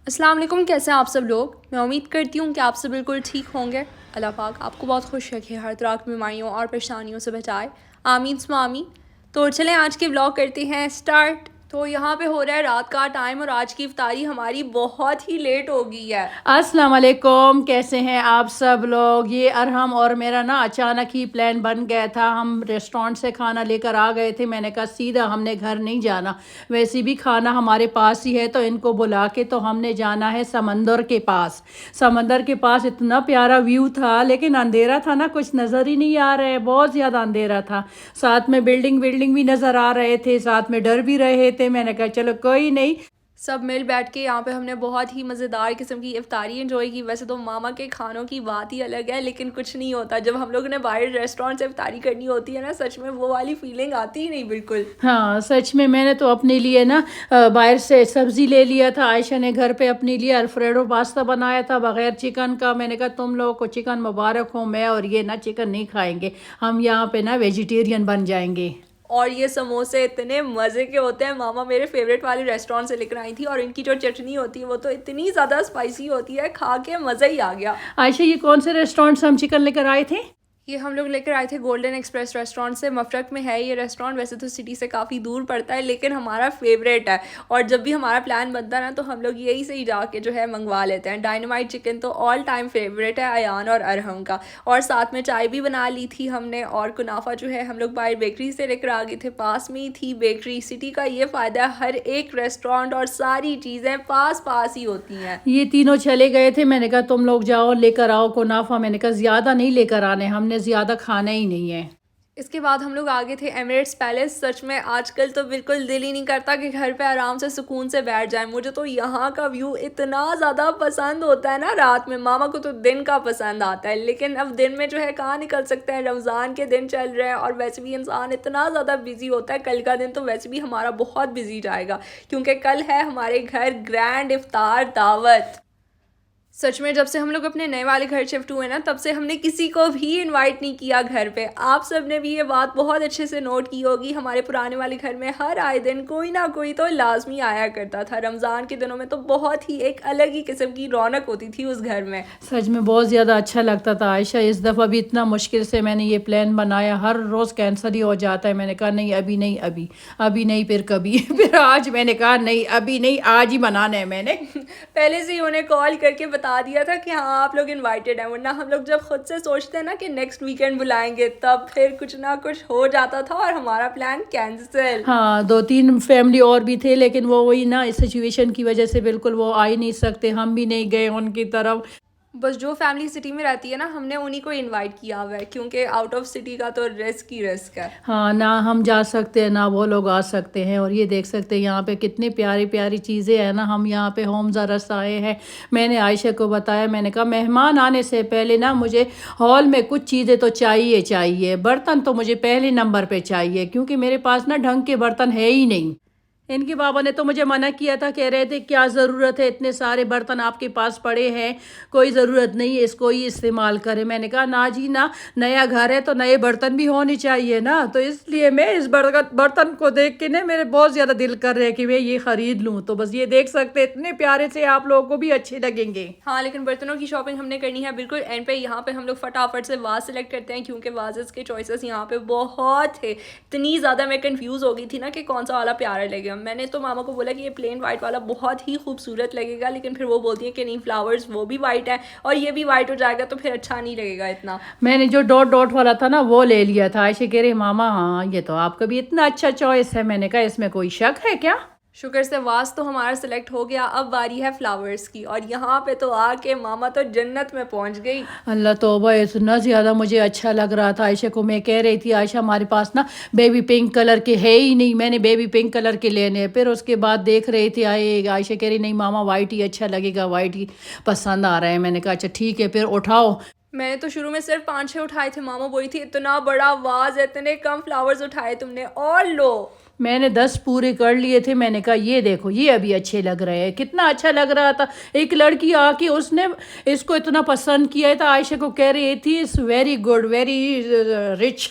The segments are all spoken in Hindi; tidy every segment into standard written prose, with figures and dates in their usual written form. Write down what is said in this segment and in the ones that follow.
अस्सलाम वालेकुम, कैसे हैं आप सब लोग। मैं उम्मीद करती हूँ कि आप सब बिल्कुल ठीक होंगे। अल्लाह पाक आपको बहुत खुश रखे, हर तरह की बीमारियों और परेशानियों से बचाए, आमीन सुम्मा आमीन। तो चलें आज के व्लॉग करते हैं स्टार्ट। तो यहाँ पे हो रहा है रात का टाइम और आज की इफ्तारी हमारी बहुत ही लेट हो गई है। अस्सलाम वालेकुम, कैसे हैं आप सब लोग। ये अरहम और मेरा ना अचानक ही प्लान बन गया था। हम रेस्टोरेंट से खाना लेकर आ गए थे। मैंने कहा सीधा हमने घर नहीं जाना, वैसे भी खाना हमारे पास ही है तो इनको बुला के तो हमने जाना है समंदर के पास। समंदर के पास इतना प्यारा व्यू था लेकिन अंधेरा था ना, कुछ नज़र ही नहीं आ रहा है, बहुत ज़्यादा अंधेरा था। साथ में बिल्डिंग भी नज़र आ रहे थे, साथ में डर भी रहे थे। मैंने कहा चलो कोई नहीं। सब मिल बैठ के यहाँ पे हमने बहुत ही मज़ेदार किस्म की इफ्तारी एंजॉय की। वैसे तो मामा के खानों की बात ही अलग है, लेकिन कुछ नहीं होता जब हम लोगों ने बाहर रेस्टोरेंट से इफ्तारी करनी होती है ना, सच में वो वाली फीलिंग आती ही नहीं बिल्कुल। हाँ सच में, मैंने तो अपने लिए ना बाहर से सब्ज़ी ले लिया था। आयशा ने घर पे अपने लिए अल्फ्रेडो पास्ता बनाया था बग़ैर चिकन का। मैंने कहा तुम लोगों को चिकन मुबारक हो, मैं और ये ना चिकन नहीं खाएंगे, हम यहाँ पे ना वेजिटेरियन बन जाएंगे। और ये समोसे इतने मज़े के होते हैं, मामा मेरे फेवरेट वाले रेस्टोरेंट से लेकर आई थी और इनकी जो चटनी होती है वो तो इतनी ज़्यादा स्पाइसी होती है, खा के मज़ा ही आ गया। आयशा, ये कौन से रेस्टोरेंट से हम चिकन लेकर आए थे? ये हम लोग लेकर आए थे गोल्डन एक्सप्रेस रेस्टोरेंट से। मफरक में है ये रेस्टोरेंट, वैसे तो सिटी से काफ़ी दूर पड़ता है लेकिन हमारा फेवरेट है। और जब भी हमारा प्लान बनता है ना तो हम लोग यही से ही जाके जो है मंगवा लेते हैं। डायनामाइट चिकन तो ऑल टाइम फेवरेट है अयान और अरहम का। और साथ में चाय भी बना ली थी हमने। और कुनाफा जो है हम लोग बाहर बेकरी से लेकर आ गए थे, पास में ही थी बेकरी। सिटी का ये फ़ायदा है, हर एक रेस्टोरेंट और सारी चीज़ें पास पास ही होती हैं। ये तीनों चले गए थे। मैंने कहा तुम लोग जाओ लेकर आओ कुनाफा। मैंने कहा ज़्यादा नहीं लेकर आने, हमने ज़्यादा खाना ही नहीं है। इसके बाद हम लोग आगे थे एमिरेट्स पैलेस। सच में आजकल तो बिल्कुल दिल ही नहीं करता कि घर पे आराम से सुकून से बैठ जाए। मुझे तो यहाँ का व्यू इतना ज़्यादा पसंद होता है ना रात में। मामा को तो दिन का पसंद आता है, लेकिन अब दिन में जो है कहाँ निकल सकते हैं, रमज़ान के दिन चल रहे हैं और वैसे भी इंसान इतना ज़्यादा बिजी होता है। कल का दिन तो वैसे भी हमारा बहुत बिजी जाएगा क्योंकि कल है हमारे घर ग्रैंड इफ्तार दावत। सच में जब से हम लोग अपने नए वाले घर शिफ्ट हुए ना, तब से हमने किसी को भी इनवाइट नहीं किया घर पे। आप सब ने भी ये बात बहुत अच्छे से नोट की होगी। हमारे पुराने वाले घर में हर आए दिन कोई ना कोई तो लाजमी आया करता था। रमज़ान के दिनों में तो बहुत ही एक अलग ही किस्म की रौनक होती थी उस घर में। सच में बहुत ज़्यादा अच्छा लगता था। आयशा, इस दफ़ा भी इतना मुश्किल से मैंने ये प्लान बनाया, हर रोज़ कैंसिल ही हो जाता है। मैंने कहा नहीं अभी नहीं, अभी नहीं, फिर कभी फिर आज मैंने कहा नहीं अभी नहीं, आज ही बनाना है मैंने। पहले से ही उन्हें कॉल करके बता दिया था कि हाँ आप लोग इनवाइटेड हैं, वरना हम लोग जब खुद से सोचते हैं ना कि नेक्स्ट वीकेंड बुलाएंगे, तब फिर कुछ ना कुछ हो जाता था और हमारा प्लान कैंसिल। हाँ, दो तीन फैमिली और भी थे लेकिन वो वही ना इस सिचुएशन की वजह से बिल्कुल वो आ ही नहीं सकते, हम भी नहीं गए उनकी तरफ। बस जो फैमिली सिटी में रहती है ना, हमने उन्हीं को इनवाइट किया हुआ है क्योंकि आउट ऑफ सिटी का तो रिस्क ही रिस्क है। हाँ, ना हम जा सकते हैं ना वो लोग आ सकते हैं। और ये देख सकते हैं यहाँ पे कितनी प्यारी प्यारी चीज़ें हैं ना। हम यहाँ पे होम्स अरस आए हैं। मैंने आयशा को बताया, मैंने कहा मेहमान आने से पहले ना मुझे हॉल में कुछ चीज़ें तो चाहिए, बर्तन तो मुझे पहले नंबर पे चाहिए क्योंकि मेरे पास ना ढंग के बर्तन है ही नहीं। इनके बाबा ने तो मुझे मना किया था, कह रहे थे क्या ज़रूरत है, इतने सारे बर्तन आपके पास पड़े हैं, कोई ज़रूरत नहीं है इसको ही इस्तेमाल करें। मैंने कहा ना जी ना, नया घर है तो नए बर्तन भी होने चाहिए ना। तो इसलिए मैं इस बर्तन को देख के ना मेरे बहुत ज़्यादा दिल कर रहा है कि मैं ये ख़रीद लूँ। तो बस ये देख सकते हैं, इतने प्यारे से आप लोगों को भी अच्छे लगेंगे। हाँ, लेकिन बर्तनों की शॉपिंग हमने करनी है बिल्कुल एंड पे। यहाँ पे हम लोग फटाफट से वाज सेलेक्ट करते हैं क्योंकि वाजेस के चॉइसेस यहाँ पे बहुत थे। इतनी ज़्यादा मैं कंफ्यूज हो गई थी ना कि कौन सा वाला प्यारा लगेगा। मैंने तो मामा को बोला कि ये प्लेन वाइट वाला बहुत ही खूबसूरत लगेगा, लेकिन फिर वो बोलती है कि नहीं, फ्लावर्स वो भी वाइट है और ये भी वाइट हो जाएगा तो फिर अच्छा नहीं लगेगा इतना। मैंने जो डॉट डॉट वाला था ना वो ले लिया था। आयशा कह रही मामा हाँ ये तो आपका भी इतना अच्छा चॉइस है। मैंने कहा इसमें कोई शक है क्या? शुक्र से वास तो हमारा सिलेक्ट हो गया। अब बारी है फ्लावर्स की और यहाँ पे तो आके मामा तो जन्नत में पहुँच गई। अल्लाह तौबा, इतना ज़्यादा मुझे अच्छा लग रहा था। आयशा को मैं कह रही थी आयशा हमारे पास ना बेबी पिंक कलर के है ही नहीं, मैंने बेबी पिंक कलर के लेने हैं। फिर उसके बाद देख रही थी आयशा कह रही नहीं मामा वाइट ही अच्छा लगेगा, वाइट ही पसंद आ रहा है। मैंने कहा अच्छा ठीक है फिर उठाओ। मैंने तो शुरू में सिर्फ 5-6 उठाए थे। मामा बोली थी इतना बड़ा वाज है, इतने कम फ्लावर्स उठाए तुमने, और लो। मैंने 10 पूरे कर लिए थे। मैंने कहा ये देखो ये अभी अच्छे लग रहे हैं, कितना अच्छा लग रहा था। एक लड़की आके उसने इसको इतना पसंद किया था, आयशा को कह रही थी it's very good, very rich.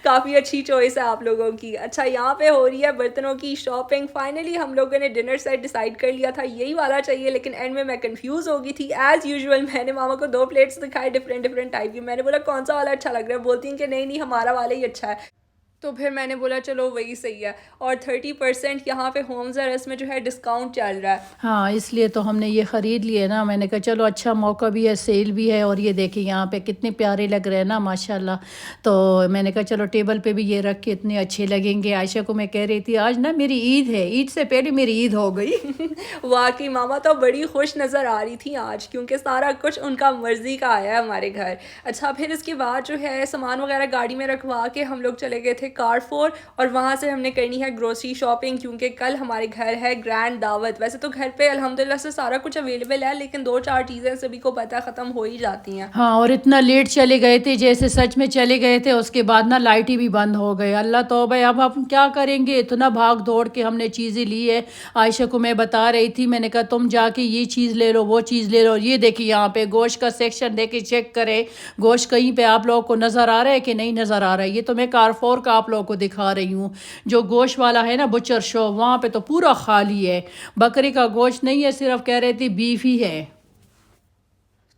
काफ़ी अच्छी चॉइस है आप लोगों की। अच्छा, यहाँ पे हो रही है बर्तनों की शॉपिंग। फाइनली हम लोगों ने डिनर सेट डिसाइड कर लिया था, यही वाला चाहिए, लेकिन एंड में मैं कंफ्यूज हो गई थी। एज़ यूजुअल मैंने मामा को 2 प्लेट्स दिखाए डिफरेंट डिफरेंट टाइप की। मैंने बोला कौन सा वाला अच्छा लग रहा है, बोलती हैं कि नहीं नहीं हमारा वाला ही अच्छा है। तो फिर मैंने बोला चलो वही सही है। और 30% यहाँ पे होम्स और में जो है डिस्काउंट चल रहा है। हाँ, इसलिए तो हमने ये ख़रीद लिए ना। मैंने कहा चलो अच्छा मौका भी है, सेल भी है, और ये देखिए यहाँ पे कितने प्यारे लग रहे हैं ना माशाल्लाह। तो मैंने कहा चलो टेबल पे भी ये रख के इतने अच्छे लगेंगे। आयशा को मैं कह रही थी आज ना मेरी ईद है, ईद से पहले मेरी ईद हो गई। वाकई मामा तो बड़ी खुश नज़र आ रही थी आज, क्योंकि सारा कुछ उनका मर्ज़ी का आया है हमारे घर। अच्छा, फिर इसके बाद जो है सामान वगैरह गाड़ी में रखवा के हम लोग चले गए थे कारफोर, और वहाँ से हमने करनी है ग्रोसरी शॉपिंग, क्योंकि कल हमारे घर है ग्रैंड दावत। वैसे तो घर पे अल्हम्दुलिल्लाह से सारा कुछ अवेलेबल है, लेकिन 2-4 चीज़ें सभी को पता है ख़त्म हो ही जाती हैं। हाँ, और इतना लेट चले गए थे, जैसे सच में चले गए थे, उसके बाद ना लाइट ही भी बंद हो गई। अल्लाह तौबा, अब हम क्या करेंगे, इतना भाग दौड़ के हमने चीज़ें ली है। आयशा को मैं बता रही थी, मैंने कहा तुम जाके ये चीज़ ले लो, वो चीज़ ले लो। और ये देखिए यहाँ पे गोश्त का सेक्शन देके चेक करे, गोश्त कहीं पे आप लोगों को नज़र आ रहा है कि नहीं नज़र आ रहा है। ये तो मैं कारफोर का आप लोगों को दिखा रही हूँ। जो गोश्त वाला है ना बुचर शॉप, वहाँ पे तो पूरा खाली है। बकरी का गोश्त नहीं है, सिर्फ कह रहे थे बीफ ही है।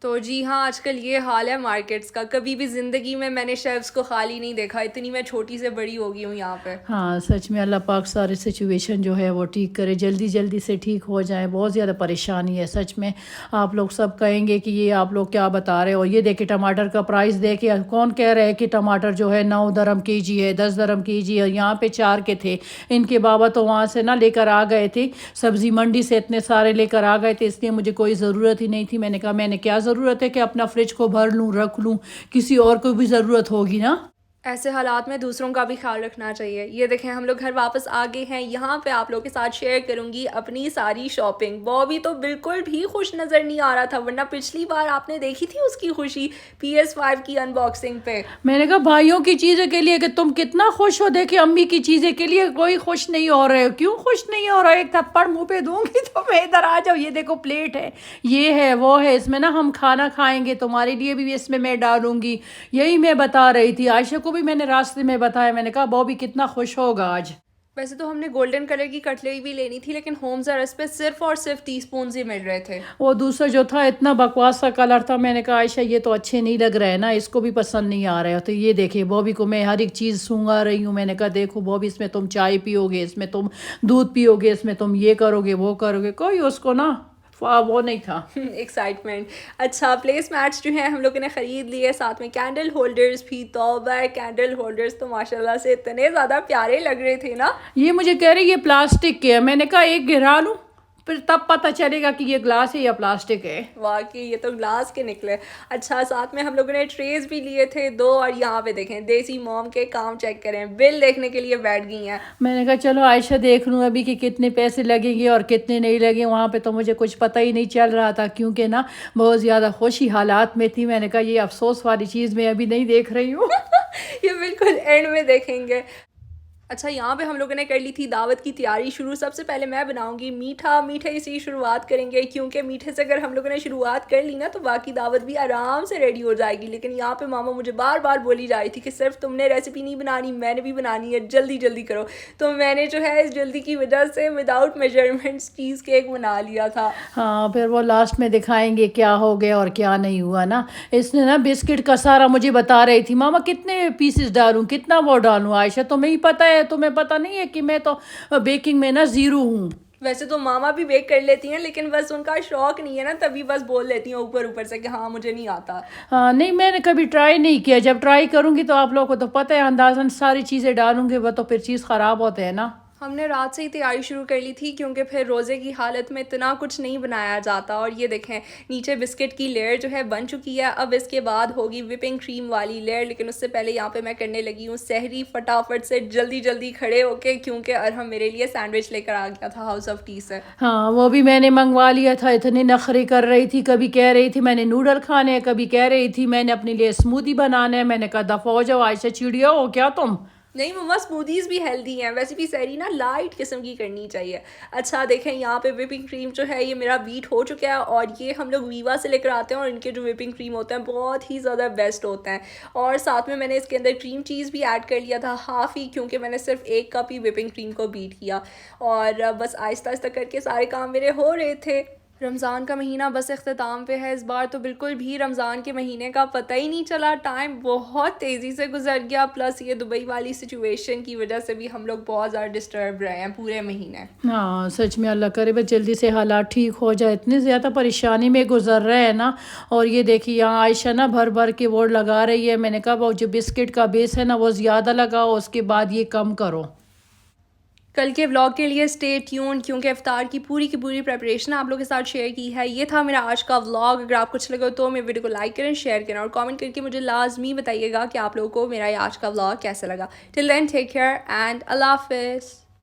तो जी हाँ, आजकल ये हाल है मार्केट्स का। कभी भी ज़िंदगी में मैंने शेल्फ्स को खाली नहीं देखा, इतनी मैं छोटी से बड़ी हो गई हूँ यहाँ पे। हाँ, सच में अल्लाह पाक सारी सिचुएशन जो है वो ठीक करे, जल्दी जल्दी से ठीक हो जाए। बहुत ज़्यादा परेशानी है सच में। आप लोग सब कहेंगे कि ये आप लोग क्या बता रहे हो। ये देखिए टमाटर का प्राइस देखिए, कौन कह रहा है कि टमाटर जो है 9 दरम केजी है, 10 दरम केजी है। यहाँ पे 4 के थे। इनके बाबा तो वहाँ से ना लेकर आ गए थे, सब्ज़ी मंडी से इतने सारे लेकर आ गए थे, इसलिए मुझे कोई ज़रूरत ही नहीं थी। मैंने कहा मैंने क्या ज़रूरत है कि अपना फ्रिज को भर लूँ रख लूँ, किसी और को भी ज़रूरत होगी ना। ऐसे हालात में दूसरों का भी ख्याल रखना चाहिए। ये देखें हम लोग घर वापस आ गए हैं। यहाँ पे आप लोगों के साथ शेयर करूँगी अपनी सारी शॉपिंग। बॉबी तो बिल्कुल भी खुश नज़र नहीं आ रहा था, वरना पिछली बार आपने देखी थी उसकी खुशी PS5 की अनबॉक्सिंग पे। मैंने कहा भाइयों की चीज़ें के लिए कि तुम कितना खुश हो, देखिए अम्मी की चीज़ें के लिए कोई खुश नहीं हो रहे हो। क्यों खुश नहीं हो रहा है? एक थप्पड़ मुंह पे दूंगी तो मैं इधर आ जाओ। ये देखो प्लेट है, ये है, वो है, इसमें ना हम खाना खाएंगे, तुम्हारे लिए भी इसमें मैं डालूंगी। यही मैं बता रही थी। आयशा को भी मैंने रास्ते में बताया, मैंने कहा बॉबी कितना खुश होगा आज। वैसे तो हमने गोल्डन कलर की कटलरी भी लेनी थी, लेकिन होम्स और पे सिर्फ और सिर्फ टीस्पून ही मिल रहे थे। वो दूसरा जो था इतना बकवास सा कलर था। मैंने कहा आयशा ये तो अच्छे नहीं लग रहे हैं ना, इसको भी पसंद नहीं आ रहा है। तो ये देखिए बॉबी को मैं हर एक चीज़ सूंघा रही हूँ। मैंने कहा देखो बॉबी, इसमें तुम चाय पियोगे, इसमें तुम दूध पियोगे, इसमें तुम ये करोगे वो करोगे। कोई उसको ना वो नहीं था एक्साइटमेंट। अच्छा, प्लेस मैट्स जो है हम लोगों ने ख़रीद लिए, साथ में कैंडल होल्डर्स भी। तौबा, कैंडल होल्डर्स तो माशाल्लाह से इतने ज़्यादा प्यारे लग रहे थे ना। ये मुझे कह रही ये प्लास्टिक के है। मैंने कहा एक गिरा लूँ, फिर तब पता चलेगा कि ये ग्लास है या प्लास्टिक है। वाकई ये तो ग्लास के निकले। अच्छा, साथ में हम लोगों ने ट्रेज भी लिए थे 2, और यहाँ पे देखें देसी मॉम के काम चेक करें, बिल देखने के लिए बैठ गई हैं। मैंने कहा चलो आयशा देख लूँ अभी कि कितने पैसे लगेंगे और कितने नहीं लगे। वहाँ पे तो मुझे कुछ पता ही नहीं चल रहा था, क्योंकि ना बहुत ज़्यादा खुशी हालात में थी। मैंने कहा ये अफसोस वाली चीज़ मैं अभी नहीं देख रही हूँ। ये बिल्कुल एंड में देखेंगे। अच्छा, यहाँ पे हम लोगों ने कर ली थी दावत की तैयारी शुरू। सबसे पहले मैं बनाऊंगी मीठा। मीठे से ही शुरुआत करेंगे, क्योंकि मीठे से अगर हम लोगों ने शुरुआत कर ली ना तो बाकी दावत भी आराम से रेडी हो जाएगी। लेकिन यहाँ पे मामा मुझे बार बार बोली जा रही थी कि सिर्फ तुमने रेसिपी नहीं बनानी, मैंने भी बनानी है, जल्दी जल्दी करो। तो मैंने जो है इस जल्दी की वजह से विदाउट मेजरमेंट्स चीज़ केक बना लिया था। हाँ, फिर वो लास्ट में दिखाएंगे क्या हो गया और क्या नहीं हुआ ना। इसने ना बिस्किट का सारा मुझे बता रही थी, मामा कितने पीसेस डालूं, कितना वो डालूं। आयशा तुम्हें ही पता है, तुम्हें पता नहीं है कि मैं तो बेकिंग में ना ज़ीरो हूँ। वैसे तो मामा भी बेक कर लेती हैं, लेकिन बस उनका शौक नहीं है ना, तभी बस बोल लेती हैं ऊपर ऊपर से कि हाँ मुझे नहीं आता। हाँ, नहीं मैंने कभी ट्राई नहीं किया। जब ट्राई करूँगी तो आप लोगों को तो पता है अंदाज़न सारी चीज़ें डालूंगी, वो तो फिर चीज़ ख़राब होते हैं ना। हमने रात से ही तैयारी शुरू कर ली थी, क्योंकि फिर रोज़े की हालत में इतना कुछ नहीं बनाया जाता। और ये देखें नीचे बिस्किट की लेयर जो है बन चुकी है। अब इसके बाद होगी विपिंग क्रीम वाली लेयर, लेकिन उससे पहले यहाँ पे मैं करने लगी हूँ सहरी। फटाफट से जल्दी जल्दी खड़े होके, क्योंकि अरहम मेरे लिए सैंडविच लेकर आ गया था हाउस ऑफ टी से। हाँ, वो भी मैंने मंगवा लिया था। इतनी नखरे कर रही थी, कभी कह रही थी मैंने नूडल खाने हैं, कभी कह रही थी मैंने अपने लिए स्मूदी बनाना है। मैंने कहा दफ़ा हो जाओ आयशा, चिड़िया हो क्या तुम। नहीं मम्मा, स्मूदीज़ भी हेल्दी हैं, वैसे भी सहरी ना लाइट किस्म की करनी चाहिए। अच्छा देखें, यहाँ पे व्हिपिंग क्रीम जो है ये मेरा बीट हो चुका है, और ये हम लोग वीवा से लेकर आते हैं, और इनके जो व्हिपिंग क्रीम होते हैं बहुत ही ज़्यादा बेस्ट होते हैं। और साथ में मैंने इसके अंदर क्रीम चीज़ भी ऐड कर लिया था हाफ़ ही, क्योंकि मैंने सिर्फ 1 कप ही व्हिपिंग क्रीम को बीट किया। और बस आहिस्ता आहिस्ता करके सारे काम मेरे हो रहे थे। रमज़ान का महीना बस इख्तिताम पे है इस बार, तो बिल्कुल भी रमज़ान के महीने का पता ही नहीं चला, टाइम बहुत तेज़ी से गुजर गया। प्लस ये दुबई वाली सिचुएशन की वजह से भी हम लोग बहुत ज़्यादा डिस्टर्ब रहे हैं पूरे महीने। हाँ सच में, अल्लाह करे बस जल्दी से हालात ठीक हो जाए, इतनी ज़्यादा परेशानी में गुजर रहे हैं ना। और ये देखिए यहाँ आयशा ना भर भर के वो लगा रही है। मैंने कहा वो जो बिस्किट का बेस है ना वो ज़्यादा लगाओ, उसके बाद ये कम करो। कल के व्लॉग के लिए स्टे ट्यून, क्योंकि इफ्तार की पूरी प्रेपरेशन आप लोगों के साथ शेयर की है। ये था मेरा आज का व्लॉग। अगर आपको अच्छा लगे तो मेरे वीडियो को लाइक करें, शेयर करें, और कमेंट करके मुझे लाजमी बताइएगा कि आप लोगों को मेरा ये आज का व्लॉग कैसा लगा। Till then take care and अल्लाह हाफिज़।